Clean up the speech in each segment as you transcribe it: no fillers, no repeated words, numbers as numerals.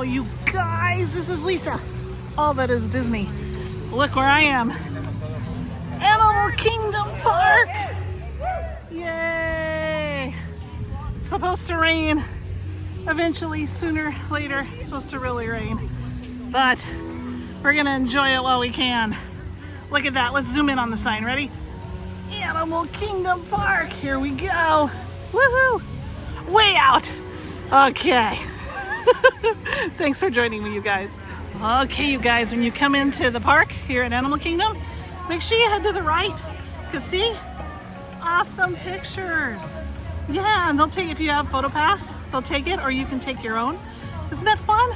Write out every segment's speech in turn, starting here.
you guys, this is Lisa. All that is Disney. Look where I am. Animal Kingdom Park. Yay. It's supposed to rain eventually, sooner, later. It's supposed to really rain. But we're gonna enjoy it while we can. Look at that, let's zoom in on the sign, ready? Animal Kingdom Park, here we go. Woohoo! Way out. Okay. Thanks for joining me, you guys. Okay, you guys, when you come into the park here at Animal Kingdom, make sure you head to the right. Cause see, awesome pictures. Yeah, and they'll take, if you have PhotoPass, they'll take it, or you can take your own. Isn't that fun?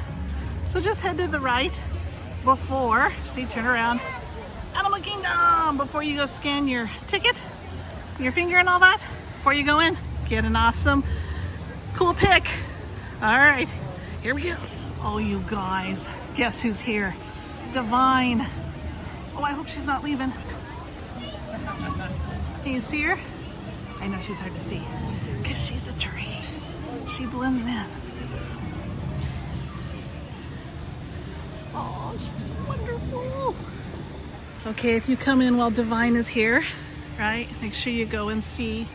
So just head to the right before, see, turn around. Animal Kingdom, before you go scan your ticket, your finger and all that, before you go in, get an awesome, cool pic. All right, here we go. Oh, you guys, guess who's here? Divine. Oh, I hope she's not leaving. Can you see her? I know she's hard to see because she's a tree. She blends in. Oh, she's wonderful. Okay, if you come in while Divine is here, right, make sure you go and see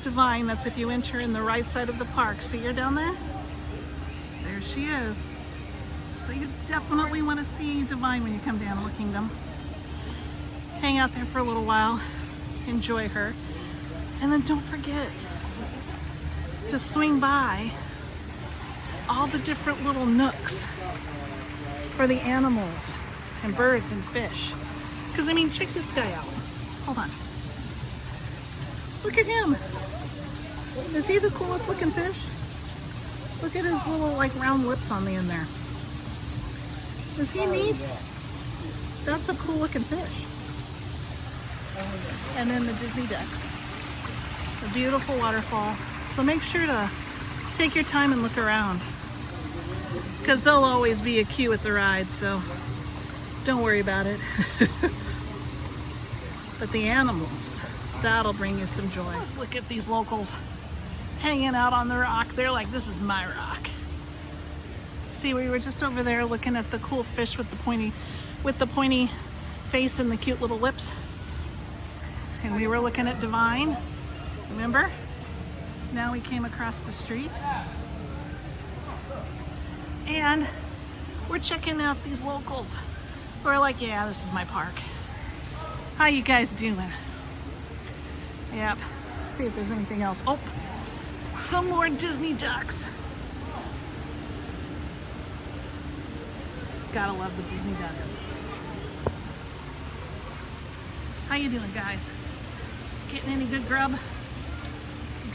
Divine. That's if you enter in the right side of the park. See her down there? There she is. So you definitely want to see Divine when you come to Animal Kingdom. Hang out there for a little while, enjoy her, and then don't forget to swing by all the different little nooks for the animals and birds and fish. Because I mean, check this guy out. Hold on. Look at him. Is he the coolest looking fish? Look at his little like round lips on the end there. Is he neat? That's a cool looking fish. And then the Disney ducks. A beautiful waterfall. So make sure to take your time and look around. Because there'll always be a queue at the ride, so don't worry about it. But the animals, that'll bring you some joy. Let's look at these locals hanging out on the rock. They're like, this is my rock. See, we were just over there looking at the cool fish with the pointy face and the cute little lips. And we were looking at Divine, remember? Now we came across the street. And we're checking out these locals who are like, yeah, this is my park. How you guys doing? Yep. See if there's anything else. Oh, some more Disney ducks. Gotta love the Disney ducks. How you doing, guys? Getting any good grub?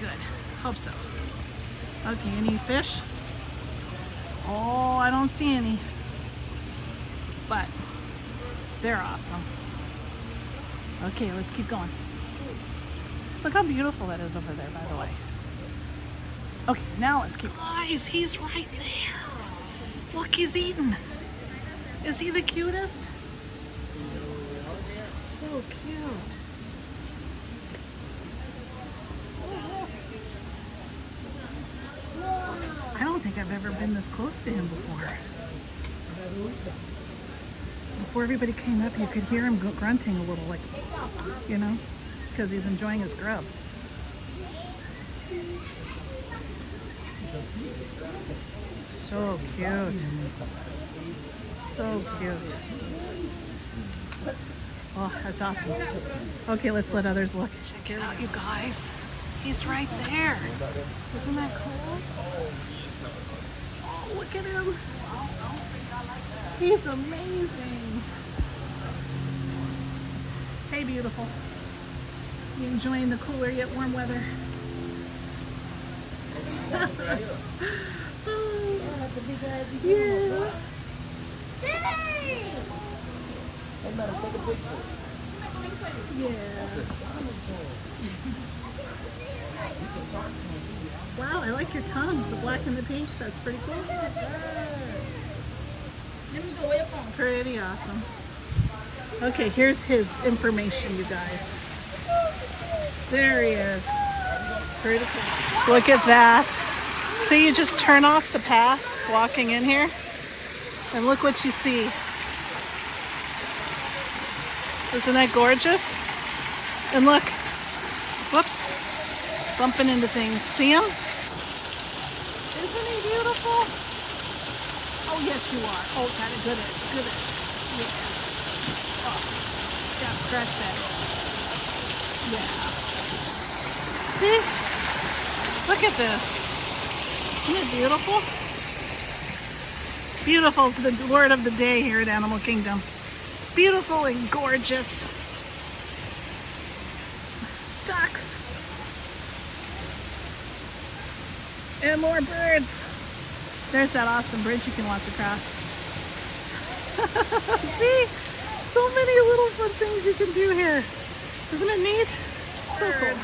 Good. Hope so. Okay, any fish? Oh, I don't see any. But they're awesome. Okay, let's keep going. Look how beautiful that is over there, by the way. Okay, now let's keep. Guys, he's right there. Look, he's eating. Is he the cutest? So cute. I don't think I've ever been this close to him before. Before everybody came up, you could hear him grunting a little, like, you know, because he's enjoying his grub. So cute. So cute. Oh, that's awesome. Okay, let's let others look. Check it out, you guys. He's right there. Isn't that cool? Oh, look at him. He's amazing. Hey, beautiful. You enjoying the cooler yet warm weather? Yeah. Hey! Hey, madam, take a picture. Yeah. Wow, I like your tongue, the black and the pink. That's pretty cool. Pretty awesome. Okay, here's his information, you guys. There he is. Pretty cool. Look at that. So you just turn off the path walking in here, and look what you see. Isn't that gorgeous? And look, whoops, bumping into things. See him? Isn't he beautiful? Oh, yes, you are. Oh, kind of good at it. Good at it. Yeah. Oh, yeah, scratch that. Yeah. See? Look at this. Isn't it beautiful? Beautiful is the word of the day here at Animal Kingdom. Beautiful and gorgeous. Ducks. And more birds. There's that awesome bridge you can walk across. See? So many little fun things you can do here. Isn't it neat? So cool.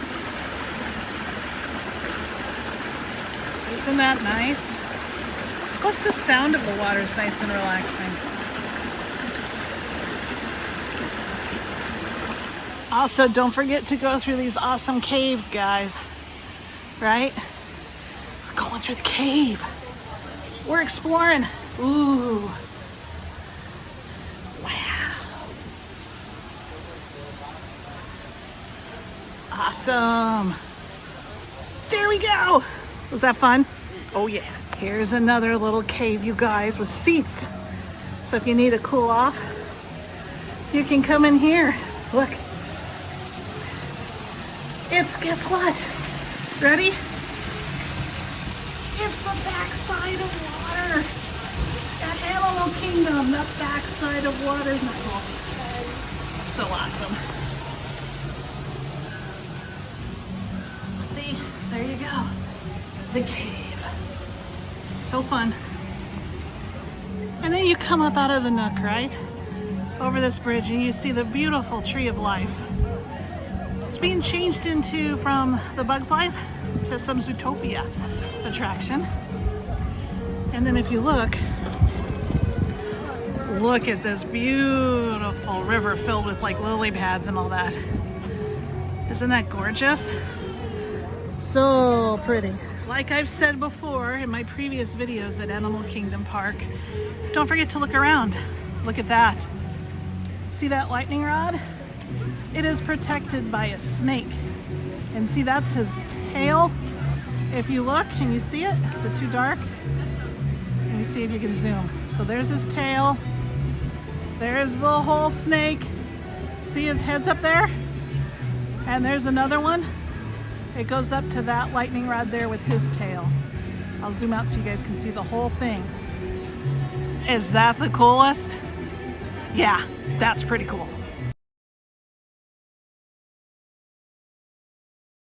Isn't that nice? Plus the sound of the water is nice and relaxing. Also, don't forget to go through these awesome caves, guys. Right? We're going through the cave. We're exploring. Ooh. Wow. Awesome. There we go. Was that fun? Oh yeah. Here's another little cave, you guys, with seats. So if you need to cool off, you can come in here. Look. It's, guess what? Ready? It's the backside of water at Animal Kingdom. The backside of water. Isn't that cool? So awesome. See, there you go. The cave. So fun. And then you come up out of the nook, right? Over this bridge, and you see the beautiful Tree of Life. It's being changed into from the Bug's Life to some Zootopia attraction. And then if you look at this beautiful river filled with like lily pads and all that. Isn't that gorgeous? So pretty. Like I've said before in my previous videos at Animal Kingdom Park, don't forget to look around. Look at that. See that lightning rod? It is protected by a snake. And see, that's his tail. If you look, can you see it? Is it too dark? Let me see if you can zoom. So there's his tail. There's the whole snake. See his head's up there? And there's another one. It goes up to that lightning rod there with his tail. I'll zoom out so you guys can see the whole thing. Is that the coolest? Yeah, that's pretty cool.